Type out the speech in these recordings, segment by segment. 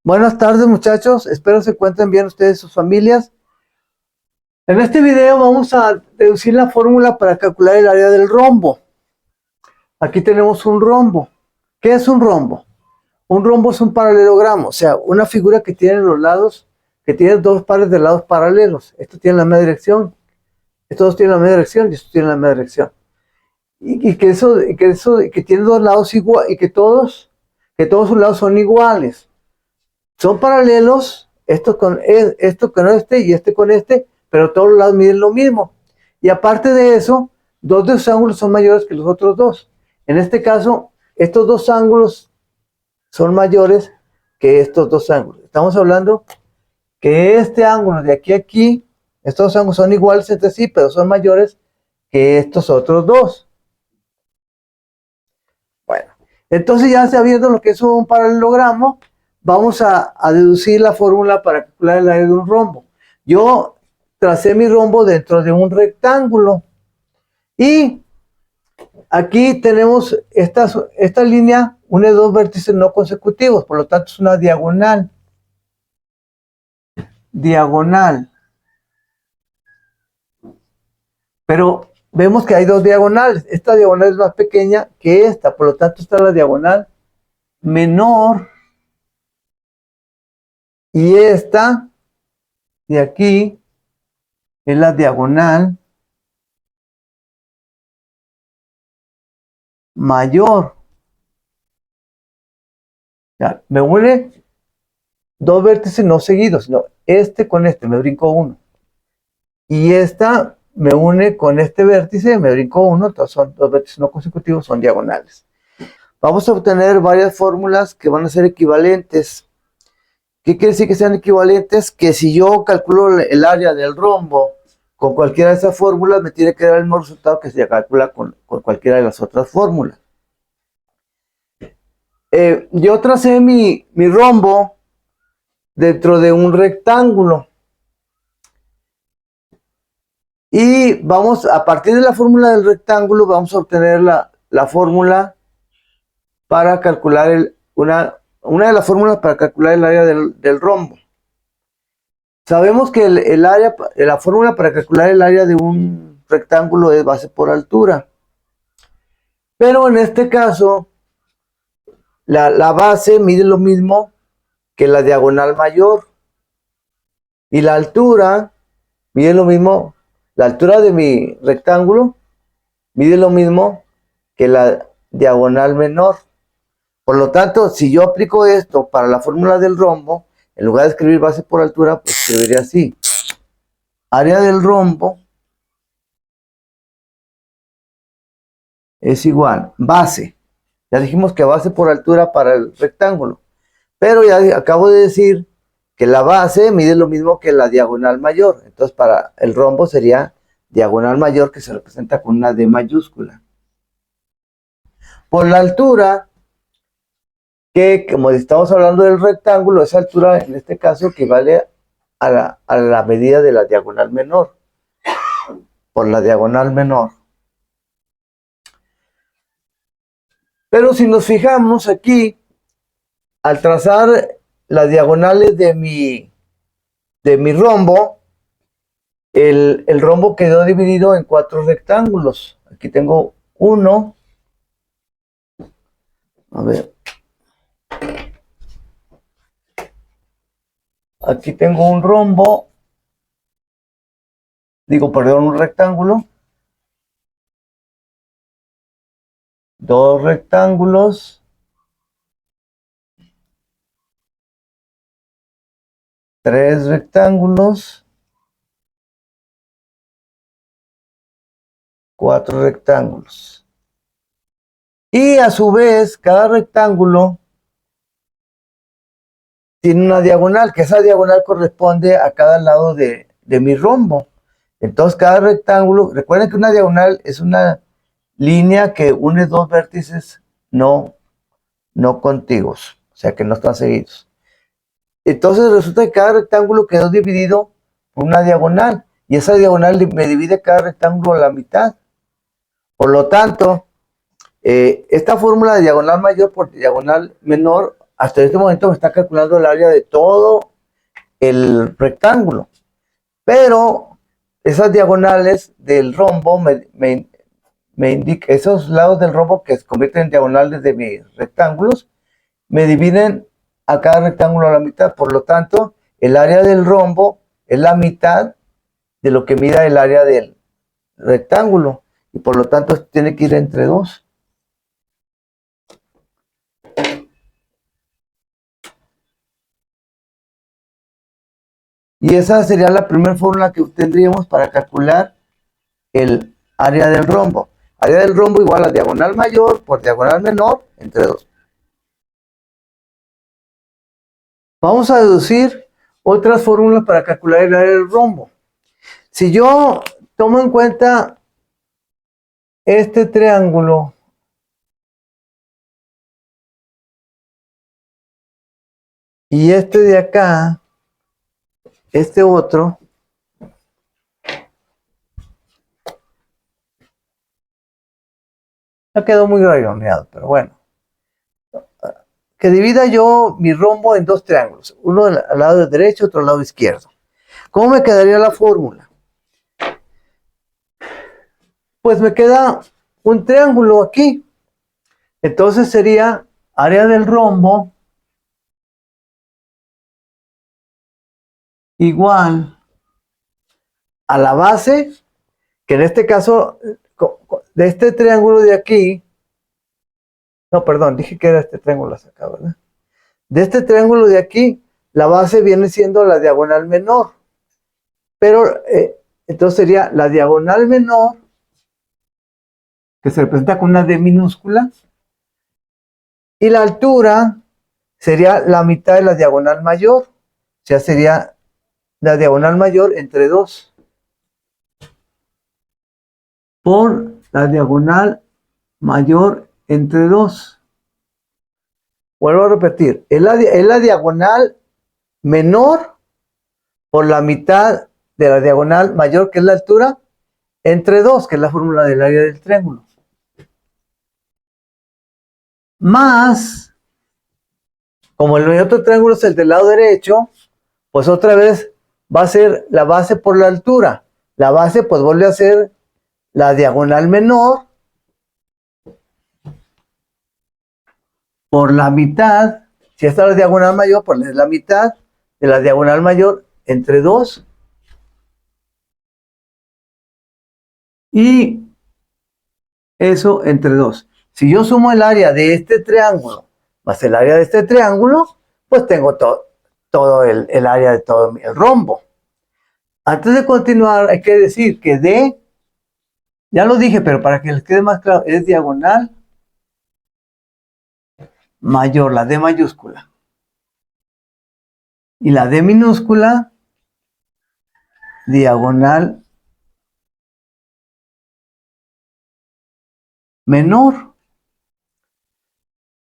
Buenas tardes, muchachos, espero se encuentren bien ustedes y sus familias. En este video vamos a deducir la fórmula para calcular el área del rombo. Aquí tenemos un rombo. ¿Qué es un rombo? Un rombo es un paralelogramo, o sea, una figura que tiene los lados, que tiene dos pares de lados paralelos. Esto tiene la misma dirección, estos dos tienen la misma dirección y estos tienen la misma dirección. Que tiene dos lados iguales y que todos sus lados son iguales. Son paralelos, esto con este y este con este, pero todos los lados miden lo mismo. Y aparte de eso, dos de esos ángulos son mayores que los otros dos. En este caso, estos dos ángulos son mayores que estos dos ángulos. Estamos hablando que este ángulo de aquí a aquí, estos dos ángulos son iguales entre sí, pero son mayores que estos otros dos. Bueno, entonces ya sabiendo lo que es un paralelogramo, vamos a deducir la fórmula para calcular el área de un rombo. Yo tracé mi rombo dentro de un rectángulo y aquí tenemos esta línea une dos vértices no consecutivos, por lo tanto es una diagonal. Pero vemos que hay dos diagonales. Esta diagonal es más pequeña que esta, por lo tanto está la diagonal menor. Y esta de aquí es la diagonal mayor. Ya, me une dos vértices no seguidos, sino este con este, me brinco uno. Y esta me une con este vértice, me brinco uno, entonces son dos vértices no consecutivos, son diagonales. Vamos a obtener varias fórmulas que van a ser equivalentes. ¿Qué quiere decir que sean equivalentes? Que si yo calculo el área del rombo con cualquiera de esas fórmulas, me tiene que dar el mismo resultado que se calcula con cualquiera de las otras fórmulas. Yo tracé mi rombo dentro de un rectángulo. Y vamos, a partir de la fórmula del rectángulo, vamos a obtener la fórmula para calcular una de las fórmulas para calcular el área del rombo. Sabemos que la fórmula para calcular el área de un rectángulo es base por altura. Pero en este caso, la base mide lo mismo que la diagonal mayor. Y la altura mide lo mismo, la altura de mi rectángulo mide lo mismo que la diagonal menor. Por lo tanto, si yo aplico esto para la fórmula del rombo, en lugar de escribir base por altura, pues escribiría así. Área del rombo es igual, base. Ya dijimos que base por altura para el rectángulo. Pero ya acabo de decir que la base mide lo mismo que la diagonal mayor. Entonces, para el rombo sería diagonal mayor, que se representa con una D mayúscula. Por la altura, que como estamos hablando del rectángulo, esa altura en este caso equivale a la medida de la diagonal menor. Por la diagonal menor. Pero si nos fijamos aquí, al trazar las diagonales de mi rombo, el rombo quedó dividido en 4 rectángulos. Aquí tengo uno. A ver. Aquí tengo un rombo. Perdón, un rectángulo. 2 rectángulos. 3 rectángulos. 4 rectángulos. Y a su vez, cada rectángulo tiene una diagonal, que esa diagonal corresponde a cada lado de mi rombo. Entonces, cada rectángulo, recuerden que una diagonal es una línea que une dos vértices no contiguos, o sea que no están seguidos. Entonces resulta que cada rectángulo quedó dividido por una diagonal, y esa diagonal me divide cada rectángulo a la mitad. Por lo tanto, esta fórmula de diagonal mayor por diagonal menor hasta este momento me está calculando el área de todo el rectángulo. Pero esas diagonales del rombo me indican, esos lados del rombo que se convierten en diagonales de mis rectángulos, me dividen a cada rectángulo a la mitad. Por lo tanto, el área del rombo es la mitad de lo que mida el área del rectángulo. Y por lo tanto, tiene que ir entre 2. Y esa sería la primera fórmula que tendríamos para calcular el área del rombo. Área del rombo igual a diagonal mayor por diagonal menor entre 2. Vamos a deducir otras fórmulas para calcular el área del rombo. Si yo tomo en cuenta este triángulo y este de acá, este otro, ya quedó muy redondeado, pero bueno. Que divida yo mi rombo en 2 triángulos, uno al lado derecho, otro al lado izquierdo. ¿Cómo me quedaría la fórmula? Pues me queda un triángulo aquí. Entonces sería área del rombo igual a la base, que en este caso, de este triángulo de aquí, no, perdón, dije que era este triángulo acá, ¿verdad? De este triángulo de aquí, la base viene siendo la diagonal menor. Pero, entonces sería la diagonal menor, que se representa con una D minúscula, y la altura sería la mitad de la diagonal mayor. O sea, sería la diagonal mayor entre 2 por la diagonal mayor entre 2. Vuelvo a repetir, es la diagonal menor por la mitad de la diagonal mayor, que es la altura, entre 2, que es la fórmula del área del triángulo. Más, como el otro triángulo es el del lado derecho, pues otra vez va a ser la base por la altura. La base pues vuelve a ser la diagonal menor por la mitad. Si esta es la diagonal mayor, pues es la mitad de la diagonal mayor entre 2. Y eso entre 2. Si yo sumo el área de este triángulo más el área de este triángulo, pues tengo todo el área de todo el rombo. Antes de continuar, hay que decir que D, ya lo dije, pero para que les quede más claro, es diagonal mayor, la D mayúscula. Y la D minúscula, diagonal menor.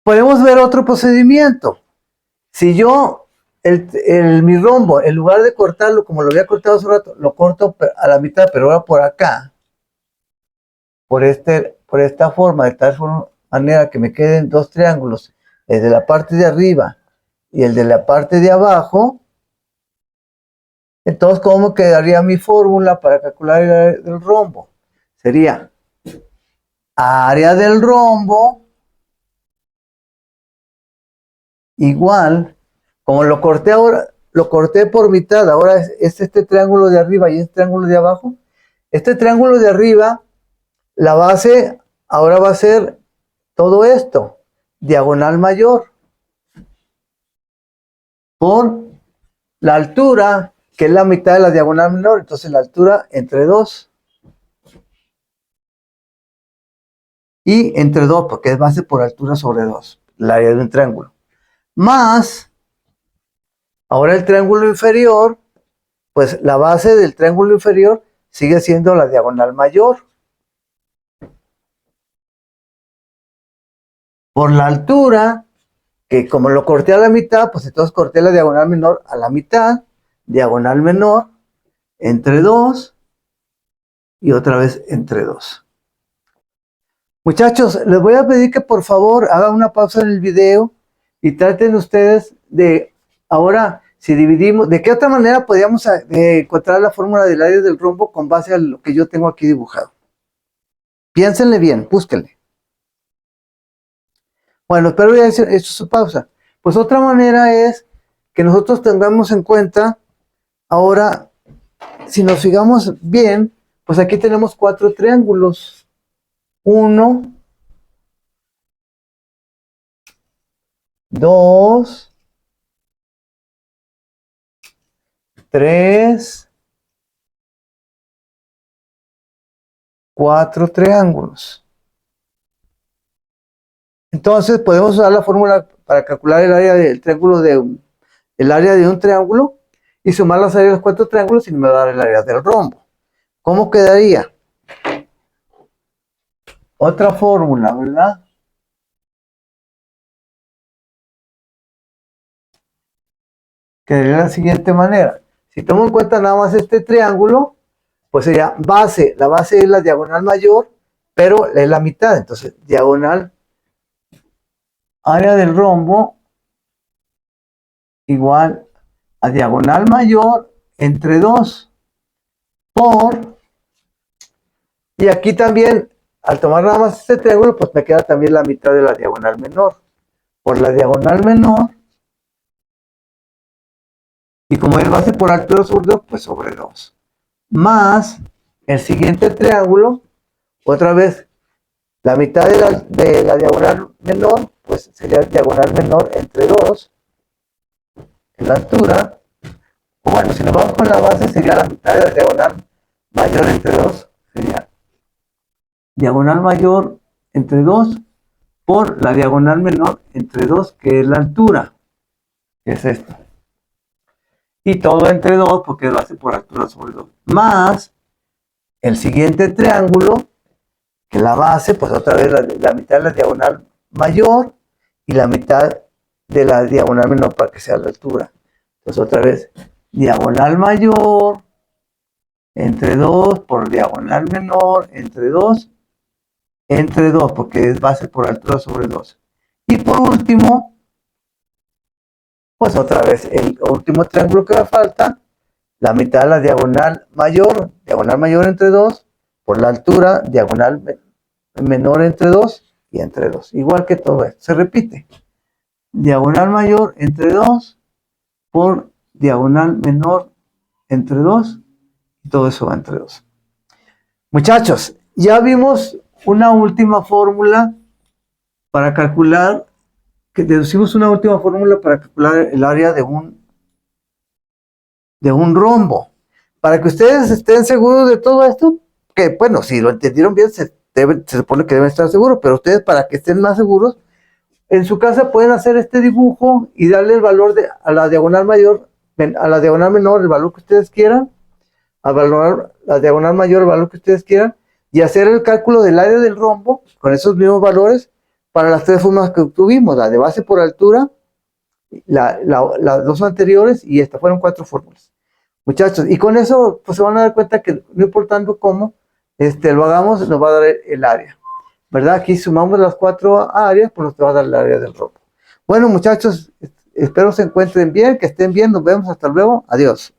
Podemos ver otro procedimiento. Si yo, mi rombo, en lugar de cortarlo como lo había cortado hace un rato, lo corto a la mitad, pero ahora por acá, por esta forma, de tal manera que me queden 2 triángulos, el de la parte de arriba y el de la parte de abajo. Entonces, ¿cómo quedaría mi fórmula para calcular el área del rombo? Sería área del rombo igual, como lo corté ahora, lo corté por mitad, ahora es este triángulo de arriba y este triángulo de abajo. Este triángulo de arriba, la base ahora va a ser todo esto, diagonal mayor, por la altura, que es la mitad de la diagonal menor, entonces la altura entre 2. Y entre 2, porque es base por altura sobre 2, el área de un triángulo. Más, ahora el triángulo inferior, pues la base del triángulo inferior sigue siendo la diagonal mayor. Por la altura, que como lo corté a la mitad, pues entonces corté la diagonal menor a la mitad, diagonal menor, entre 2, y otra vez entre 2. Muchachos, les voy a pedir que por favor hagan una pausa en el video y traten ustedes de, ahora, si dividimos, ¿de qué otra manera podríamos encontrar la fórmula del área del rombo con base a lo que yo tengo aquí dibujado? Piénsenle bien, búsquenle. Bueno, espero ya hecho su pausa. Pues otra manera es que nosotros tengamos en cuenta, ahora, si nos fijamos bien, pues aquí tenemos 4 triángulos. 1, 2, 3, 4 triángulos. Entonces podemos usar la fórmula para calcular el área del triángulo el área de un triángulo y sumar las áreas de los 4 triángulos y me va a dar el área del rombo. ¿Cómo quedaría? Otra fórmula, ¿verdad? Quedaría de la siguiente manera. Si tomo en cuenta nada más este triángulo, pues sería base. La base es la diagonal mayor, pero es la mitad. Entonces, diagonal, área del rombo igual a diagonal mayor entre 2 por, y aquí también, al tomar nada más este triángulo, pues me queda también la mitad de la diagonal menor. Por la diagonal menor, y como es base por altura sobre 2, pues sobre 2. Más el siguiente triángulo, otra vez, la mitad de la diagonal menor, pues sería diagonal menor entre 2, en la altura. O bueno, si nos vamos con la base, sería la mitad de la diagonal mayor entre 2, sería diagonal mayor entre 2 por la diagonal menor entre 2, que es la altura, que es esto. Y todo entre 2 porque lo hace por altura sobre 2. Más el siguiente triángulo, que la base, pues otra vez la mitad de la diagonal mayor y la mitad de la diagonal menor para que sea la altura. Entonces otra vez, diagonal mayor entre 2 por diagonal menor entre 2, porque es base por altura sobre 2. Y por último, pues otra vez el último triángulo que me falta, la mitad de la diagonal mayor entre 2, por la altura, diagonal menor entre 2 y entre 2. Igual que todo esto, se repite. Diagonal mayor entre 2 por diagonal menor entre 2 y todo eso va entre 2. Muchachos, ya vimos una última fórmula para calcular, que deducimos una última fórmula para calcular el área de un rombo. Para que ustedes estén seguros de todo esto, que bueno, si lo entendieron bien, se supone que deben estar seguros, pero ustedes, para que estén más seguros, en su casa pueden hacer este dibujo y darle el valor a la diagonal mayor, a la diagonal menor el valor que ustedes quieran, a la diagonal mayor el valor que ustedes quieran, y hacer el cálculo del área del rombo con esos mismos valores para las 3 fórmulas que obtuvimos, la de base por altura, las 2 anteriores y esta. Fueron 4 fórmulas. Muchachos, y con eso pues se van a dar cuenta que no importando cómo lo hagamos, nos va a dar el área, ¿verdad? Aquí sumamos las 4 áreas, pues nos va a dar el área del rombo. Bueno, muchachos, espero se encuentren bien, que estén bien, nos vemos, hasta luego, adiós.